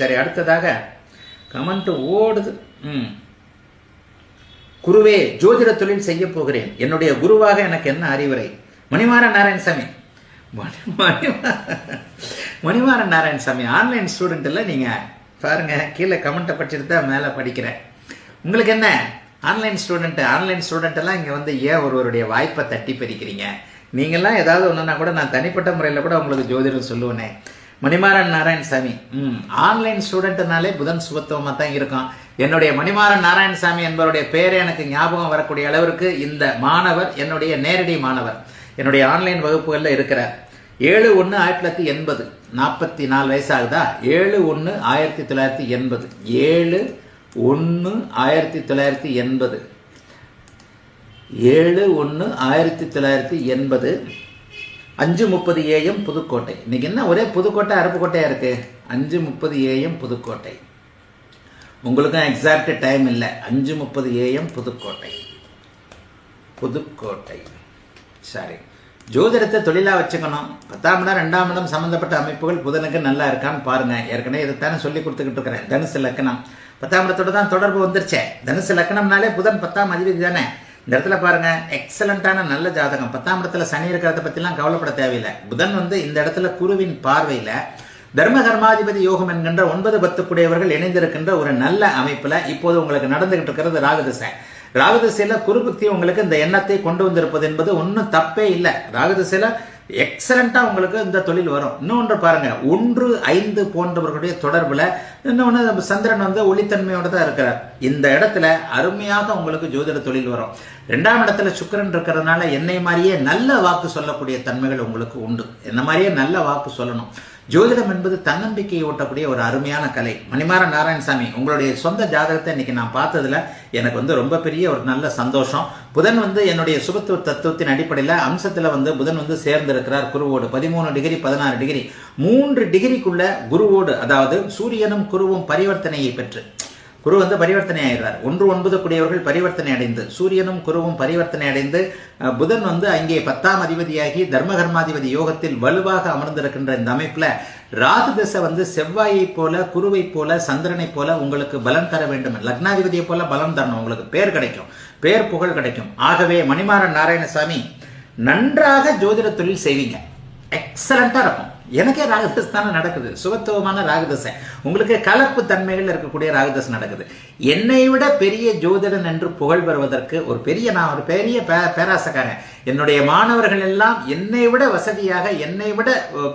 சரி, அடுத்ததாக கமெண்ட் ஓடுது. குருவே, ஜோதிட தொழில் செய்ய போகிறேன். என்னுடைய குருவாக எனக்கு என்ன அறிவுரை? மணிமாறன் நாராயணசாமி. மணிமாறன் நாராயணசாமி ஆன்லைன் ஸ்டூடெண்ட் இல்லை. நீங்க பாருங்க, கீழே கமெண்ட்டை படிச்சுட்டு தான் மேலே படிக்கிறேன். உங்களுக்கு என்ன ஆன்லைன் ஸ்டூடெண்ட் எல்லாம் இங்கே வந்து ஏன் ஒருவருடைய வாய்ப்பை தட்டி பறிக்கிறீங்க? நீங்கள்லாம் ஏதாவது ஒன்றுனா கூட நான் தனிப்பட்ட முறையில் கூட உங்களுக்கு ஜோதிடம் சொல்லுவேனே. மணிமாறன் நாராயணசாமி ஆன்லைன் ஸ்டூடெண்ட்னாலே புதன் சுபத்துவமாக தான் இருக்கும். என்னுடைய மணிமாறன் நாராயணசாமி என்பவருடைய பேரே எனக்கு ஞாபகம் வரக்கூடிய அளவிற்கு இந்த மாணவர் என்னுடைய நேரடி மாணவர், என்னுடைய ஆன்லைன் வகுப்புகளில் இருக்கிறார். 7/1/1980, 44 வயசாகுதா? 7/1/1980, 7/1/1980, 7/1/1980, 5:30 AM புதுக்கோட்டை. இன்னைக்கு என்ன ஒரே புதுக்கோட்டை அருப்புக்கோட்டையா இருக்கு? 5:30 AM புதுக்கோட்டை. உங்களுக்கும் எக்ஸாக்ட் டைம் இல்லை. 5:30 AM புதுக்கோட்டை. சரி, ஜோதிடத்தை தொழிலா வச்சுக்கணும். 10ஆம் இடம் 2ஆம் இடம் சம்பந்தப்பட்ட அமைப்புகள் புதனுக்கு நல்லா இருக்கான்னு பாருங்க. ஏற்கனவே இதைத்தானே சொல்லி கொடுத்துக்கிட்டு இருக்கிறேன். தனுசு லக்னம் 10ஆம் இடத்தோட தான் தொடர்பு வந்துருச்சே. தனுசு லக்னம்னாலே புதன் 10ஆம் அதிபதி தானே. இந்த இடத்துல பாருங்க, எக்ஸலண்டான நல்ல ஜாதகம். 10ஆம் இடத்துல சனி இருக்கிறத பத்திலாம் கவலைப்பட தேவையில்லை. புதன் வந்து இந்த இடத்துல குருவின் பார்வையில தர்ம கர்மாதிபதி யோகம் என்கின்ற 9-10 கூடியவர்கள் இணைந்திருக்கின்ற ஒரு நல்ல அமைப்புல இப்போது உங்களுக்கு நடந்துகிட்டு இருக்கிறது ராகுதிசை. ராகுதிசையில குரு புக்தி உங்களுக்கு இந்த எண்ணத்தை கொண்டு வந்திருப்பது என்பது ஒன்றும் தப்பே இல்லை. ராகுதிசையில எக்ஸலண்டா உங்களுக்கு இந்த தொழில் வரும். இன்னொன்று பாருங்க, 1-5 போன்றவர்களுடைய தொடர்புல இன்னொன்று சந்திரன் வந்து ஒளித்தன்மையோட தான் இருக்கிறார். இந்த இடத்துல அருமையாக உங்களுக்கு ஜோதிட தொழில் வரும். 2ஆம் இடத்துல சுக்கிரன் இருக்கிறதுனால என்னை மாதிரியே நல்ல வாக்கு சொல்லக்கூடிய தன்மைகள் உங்களுக்கு உண்டு. என்ன மாதிரியே நல்ல வாக்கு சொல்லணும். ஜோதிடம் என்பது தன்னம்பிக்கையை ஊட்டக்கூடிய ஒரு அருமையான கலை. மணிமாறன் நாராயணசாமி, உங்களுடைய சொந்த ஜாதகத்தை இன்னைக்கு நான் பார்த்ததுல எனக்கு வந்து ரொம்ப பெரிய ஒரு நல்ல சந்தோஷம். புதன் வந்து என்னுடைய சுபத்துவ தத்துவத்தின் அடிப்படையில் அம்சத்துல வந்து புதன் வந்து சேர்ந்திருக்கிறார் குருவோடு. 13 டிகிரி 16 டிகிரி 3 டிகிரிக்குள்ள குருவோடு, அதாவது சூரியனும் குருவும் பரிவர்த்தனையை பெற்று, குரு வந்து பரிவர்த்தனை ஆகிறார். 1-9 கூடியவர்கள் பரிவர்த்தனை அடைந்து, சூரியனும் குருவும் பரிவர்த்தனை அடைந்து, புதன் வந்து அங்கே 10ஆம் அதிபதியாகி தர்மகர்மாதிபதி யோகத்தில் வலுவாக அமர்ந்திருக்கின்ற இந்த அமைப்புல ராகு திசை வந்து செவ்வாயை போல, குருவை போல, சந்திரனை போல உங்களுக்கு பலன் தர வேண்டும். லக்னாதிபதியை போல பலன் தரணும். உங்களுக்கு பேர் கிடைக்கும், பேர் புகழ் கிடைக்கும். ஆகவே மணிமாறன் நாராயணசாமி நன்றாக ஜோதிட தொழில் செய்வீங்க. எக்ஸலண்டா இருக்கும். எனக்கே ராகுதசை தானே நடக்குது. சுபத்துவமான ராகுதசை. உங்களுக்கு கலப்பு தன்மைகள் இருக்கக்கூடிய ராகுதசை நடக்குது. என்னை விட பெரிய ஜோதிடன் என்று புகழ் பெறுவதற்கு நான் ஒரு பெரிய பேராசக்காரன். என்னுடைய மாணவர்கள் எல்லாம் என்னை விட வசதியாக, என்னை விட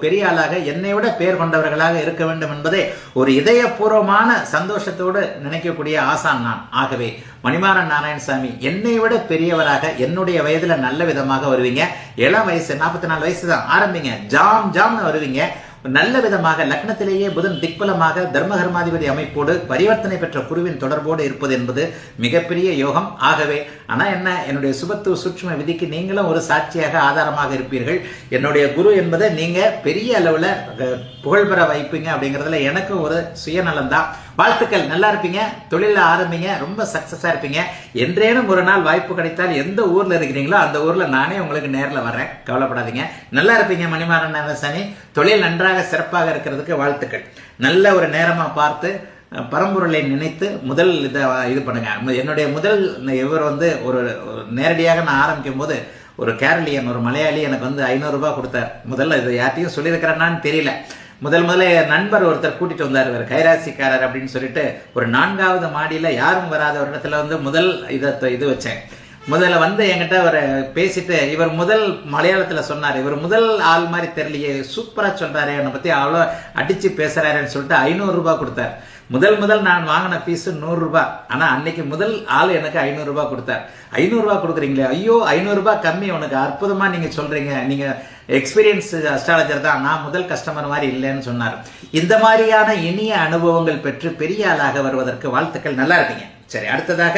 பெரிய ஆளாக, என்னை விட பேர் கொண்டவர்களாக இருக்க வேண்டும் என்பதே ஒரு இதயபூர்வமான சந்தோஷத்தோடு நினைக்கக்கூடிய ஆசான் நான். ஆகவே மணிமாறன் நாராயணசாமி என்னை விட பெரியவராக என்னுடைய வயதுல நல்ல விதமாக வருவீங்க. இளம் வயசு 44 வயசு தான் ஆரம்பிங்க. ஜாம்னு வருவீங்க. நல்ல விதமாக லக்னத்திலேயே புதன் திக்பலமாக தர்மகர்மாதிபதி அமைப்போடு பரிவர்த்தனை பெற்ற குருவின் தொடர்போடு இருப்பது என்பது மிகப்பெரிய யோகம். ஆகவே ஆனா என்ன, என்னுடைய சுபத்துவ சூட்சும விதிக்கு நீங்களும் ஒரு சாட்சியாக ஆதாரமாக இருப்பீர்கள். என்னுடைய குரு என்பதை நீங்க பெரிய அளவுல புகழ் பெற வைப்பீங்க அப்படிங்கிறதுல எனக்கு ஒரு சுயநலம் தான். வாழ்த்துக்கள். நல்லா இருப்பீங்க. தொழில ஆரம்பிங்க. ரொம்ப சக்சஸா இருப்பீங்க. என்றேனும் ஒரு நாள் வாய்ப்பு கிடைத்தால் எந்த ஊர்ல இருக்கிறீங்களோ அந்த ஊர்ல நானே உங்களுக்கு நேரில் வர்றேன். கவலைப்படாதீங்க. நல்லா இருப்பீங்க. மணிமாறன் நாராயணசாமி, தொழில் நன்றாக சிறப்பாக இருக்கிறதுக்கு வாழ்த்துக்கள். நல்ல ஒரு நேரமா பார்த்து பரம்பொருளை நினைத்து முதல் இது பண்ணுங்க. என்னுடைய முதல் இவர் வந்து ஒரு நேரடியாக நான் ஆரம்பிக்கும் போது ஒரு கேரளியன், ஒரு மலையாளி எனக்கு வந்து 500 ரூபாய் கொடுத்தார். முதல்ல இது யார்ட்டையும் சொல்லியிருக்கிறேன்னான்னு தெரியல. முதல்ல நண்பர் ஒருத்தர் கூட்டிட்டு வந்தார். இவர் கைராசிக்காரர் அப்படின்னு சொல்லிட்டு ஒரு 4ஆவது மாடியில யாரும் வராத ஒரு இடத்துல வந்து முதல் இது வச்சேன். முதல்ல வந்து என்கிட்ட அவர் பேசிட்டு, இவர் முதல் மலையாளத்துல சொன்னார், இவர் முதல் ஆள் மாதிரி தெரியலையே, சூப்பரா சொல்றாரு, என்னை பத்தி அவ்வளோ அடிச்சு பேசுறாருன்னு சொல்லிட்டு 500 ரூபாய் கொடுத்தார். முதல் நான் வாங்கின பீஸ் 100 ரூபாய். ஆனா அன்னைக்கு முதல் ஆள் எனக்கு 500 ரூபாய் கொடுத்தார். 500 ரூபாய் கொடுக்குறீங்களே, ஐயோ 500 ரூபாய் கம்மி, உனக்கு அற்புதமா நீங்க சொல்றீங்க, நீங்க எக்ஸ்பீரியன்ஸ் அஸ்ட்ராலஜர் தான், நான் முதல் கஸ்டமர் மாதிரி இல்லைன்னு சொன்னார். இந்த மாதிரியான இனிய அனுபவங்கள் பெற்று பெரிய ஆளாக வருவதற்கு வாழ்த்துக்கள். நல்லா இருக்கீங்க. சரி, அடுத்ததாக